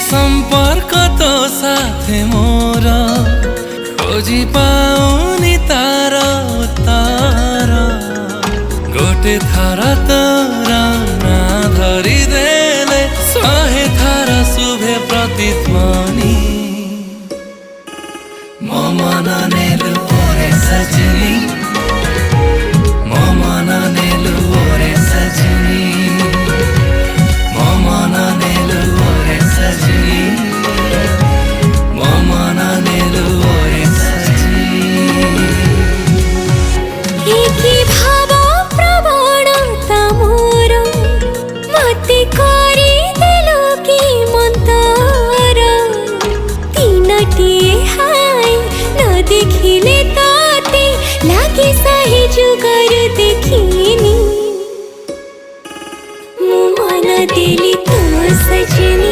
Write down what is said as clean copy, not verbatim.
संपर्क तो साथे मोर खोजी पाउनी तार तार गोटे थर तोर ना धरी देले 100 थर शुभे प्रतिध्वनि मो मन नेलु ओरे सजनी।